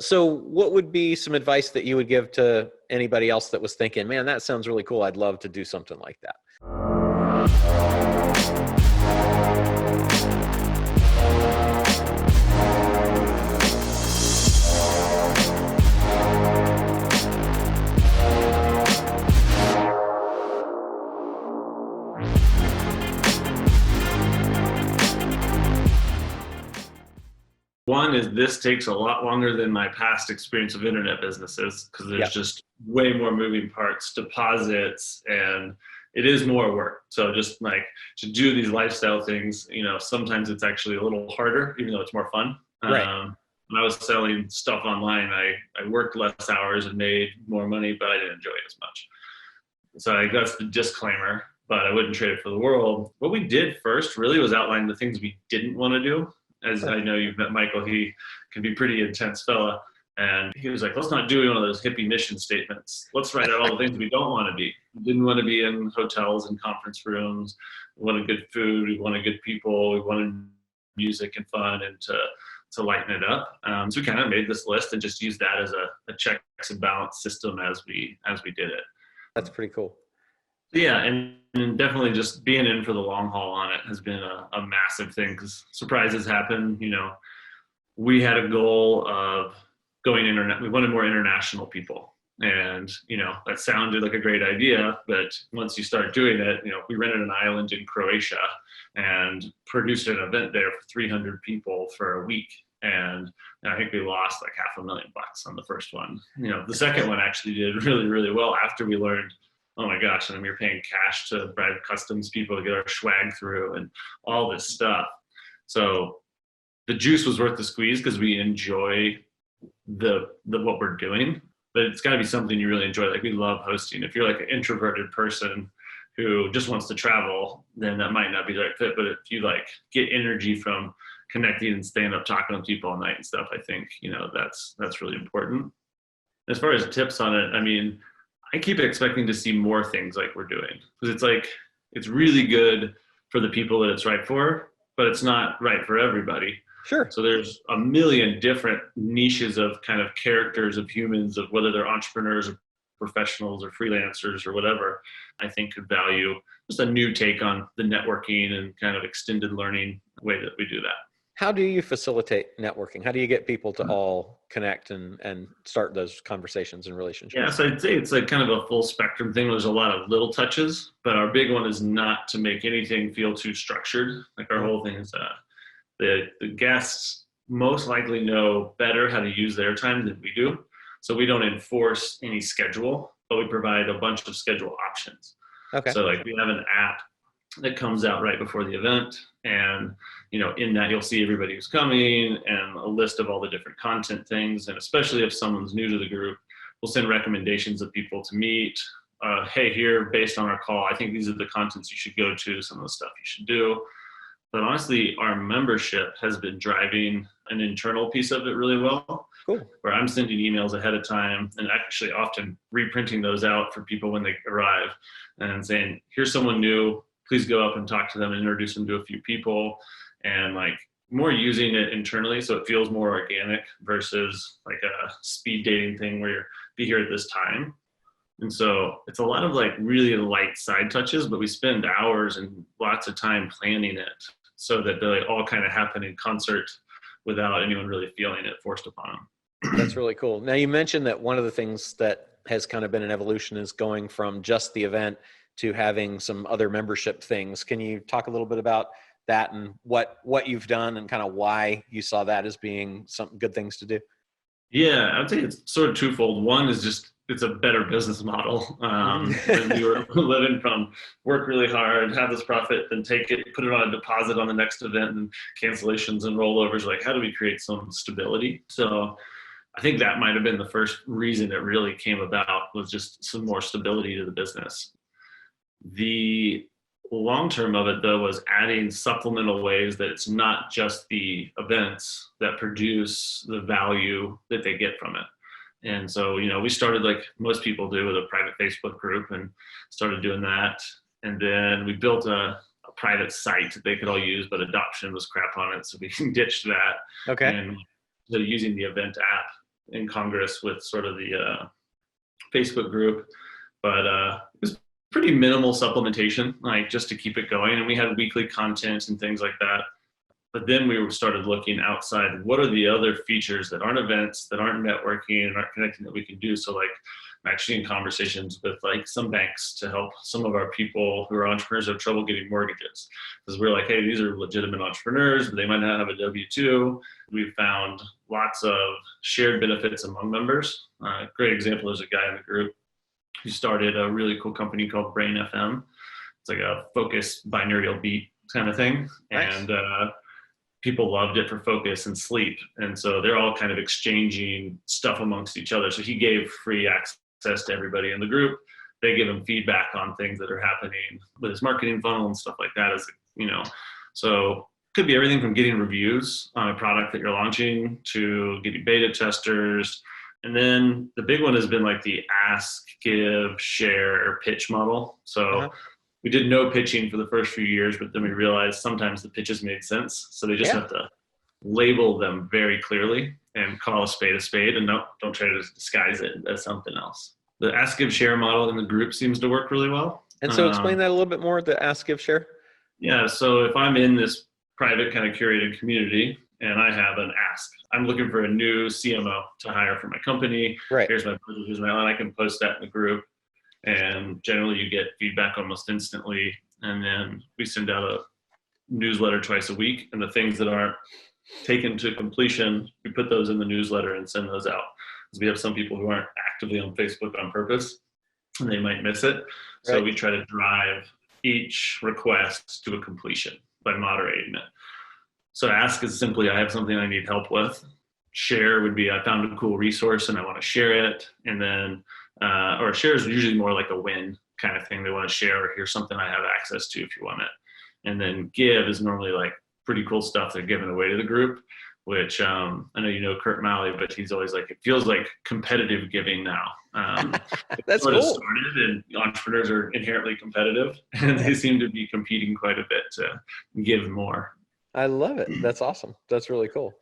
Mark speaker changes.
Speaker 1: So what would be some advice that you would give to anybody else that was thinking, man, that sounds really cool. I'd love to do something like that.
Speaker 2: One is this takes a lot longer than my past experience of internet businesses because
Speaker 1: Yeah.
Speaker 2: there's just way more moving parts, deposits, and it is more work. So just like to do these lifestyle things, sometimes it's actually a little harder, even though it's more fun.
Speaker 1: Right.
Speaker 2: When I was selling stuff online, I worked less hours and made more money, but I didn't enjoy it as much. So that's the disclaimer, but I wouldn't trade it for the world. What we did first really was outline the things we didn't want to do. As
Speaker 1: Sure.
Speaker 2: I know you've met Michael, he can be pretty intense fella. And he was like, let's not do one of those hippie mission statements. Let's write out all the things we don't want to be. We didn't want to be in hotels and conference rooms. We wanted good food. We wanted good people. We wanted music and fun and to lighten it up. So we kind of made this list and just used that as a checks and balance system as we did it.
Speaker 1: That's pretty cool.
Speaker 2: Yeah, and definitely just being in for the long haul on it has been a massive thing because surprises happen. We had a goal of going internet. We wanted more international people. And, that sounded like a great idea. But once you start doing it, we rented an island in Croatia and produced an event there for 300 people for a week. And I think we lost like $500,000 on the first one. The second one actually did really, really well after we learned, oh my gosh, and we were paying cash to bribe customs people to get our swag through and all this stuff. So the juice was worth the squeeze because we enjoy the what we're doing, but it's got to be something you really enjoy. Like we love hosting. If you're like an introverted person who just wants to travel, then that might not be the right fit. But if you like get energy from connecting and staying up talking to people all night and stuff, I think, that's really important. As far as tips on it, I keep expecting to see more things like we're doing because it's really good for the people that it's right for, but it's not right for everybody.
Speaker 1: Sure.
Speaker 2: So there's a million different niches of kind of characters of humans, of whether they're entrepreneurs or professionals or freelancers or whatever, I think could value just a new take on the networking and kind of extended learning way that we do that.
Speaker 1: How do you facilitate networking? How do you get people to all connect and start those conversations and relationships?
Speaker 2: Yeah, so I'd say it's like kind of a full spectrum thing. There's a lot of little touches, but our big one is not to make anything feel too structured. Like our whole thing is the guests most likely know better how to use their time than we do. So we don't enforce any schedule, but we provide a bunch of schedule options.
Speaker 1: Okay.
Speaker 2: So like we have an app that comes out right before the event. And, in that you'll see everybody who's coming and a list of all the different content things. And especially if someone's new to the group, we'll send recommendations of people to meet. Hey, here, based on our call, I think these are the contents you should go to, some of the stuff you should do. But honestly, our membership has been driving an internal piece of it really well.
Speaker 1: Cool.
Speaker 2: Where I'm sending emails ahead of time and actually often reprinting those out for people when they arrive and saying, here's someone new, please go up and talk to them and introduce them to a few people, and like more using it internally so it feels more organic versus like a speed dating thing where you're be here at this time. And so it's a lot of like really light side touches, but we spend hours and lots of time planning it so that they all kind of happen in concert without anyone really feeling it forced upon them.
Speaker 1: That's really cool. Now you mentioned that one of the things that has kind of been an evolution is going from just the event to having some other membership things. Can you talk a little bit about that and what you've done and kind of why you saw that as being some good things to do?
Speaker 2: Yeah, I would say it's sort of twofold. One is just it's a better business model. When we were living from work really hard, have this profit, then take it, put it on a deposit on the next event, and cancellations and rollovers. Like, how do we create some stability? So I think that might have been the first reason it really came about, was just some more stability to the business. The long term of it, though, was adding supplemental ways that it's not just the events that produce the value that they get from it. And so, we started like most people do with a private Facebook group and started doing that. And then we built a private site that they could all use, but adoption was crap on it. So we ditched that.
Speaker 1: Okay.
Speaker 2: And so using the event app in Congress with sort of the Facebook group, but it was pretty minimal supplementation, like just to keep it going. And we had weekly content and things like that. But then we started looking outside. What are the other features that aren't events, that aren't networking, and aren't connecting that we can do? So like I'm actually in conversations with like some banks to help some of our people who are entrepreneurs who have trouble getting mortgages. Because we're like, hey, these are legitimate entrepreneurs, but they might not have a W-2. We've found lots of shared benefits among members. Great example is a guy in the group who started a really cool company called Brain FM. It's like a focused binaural beat kind of thing.
Speaker 1: Nice.
Speaker 2: And people loved it for focus and sleep. And so they're all kind of exchanging stuff amongst each other. So he gave free access to everybody in the group. They give him feedback on things that are happening with his marketing funnel and stuff like that. As you know, so could be everything from getting reviews on a product that you're launching to getting beta testers. And then the big one has been like the ask, give, share, pitch model. So we did no pitching for the first few years, but then we realized sometimes the pitches made sense. So they just have to label them very clearly and call a spade, and don't try to disguise it as something else. The ask, give, share model in the group seems to work really well.
Speaker 1: And so explain that a little bit more, the ask, give, share.
Speaker 2: Yeah, so if I'm in this private kind of curated community and I have an ask, I'm looking for a new CMO to hire for my company.
Speaker 1: Right.
Speaker 2: Here's my budget, here's my line. I can post that in the group. And generally you get feedback almost instantly. And then we send out a newsletter twice a week. And the things that aren't taken to completion, we put those in the newsletter and send those out. Because we have some people who aren't actively on Facebook on purpose, and they might miss it. So we try to drive each request to a completion by moderating it. So ask is simply, I have something I need help with. Share would be, I found a cool resource and I want to share it. And then or share is usually more like a win kind of thing. They want to share, or here's something I have access to if you want it. And then give is normally like pretty cool stuff they're giving away to the group, which I know you know Kurt Malley, but he's always like, it feels like competitive giving now.
Speaker 1: That's
Speaker 2: sort
Speaker 1: cool.
Speaker 2: of started, and entrepreneurs are inherently competitive, and they seem to be competing quite a bit to give more.
Speaker 1: I love it. That's awesome. That's really cool.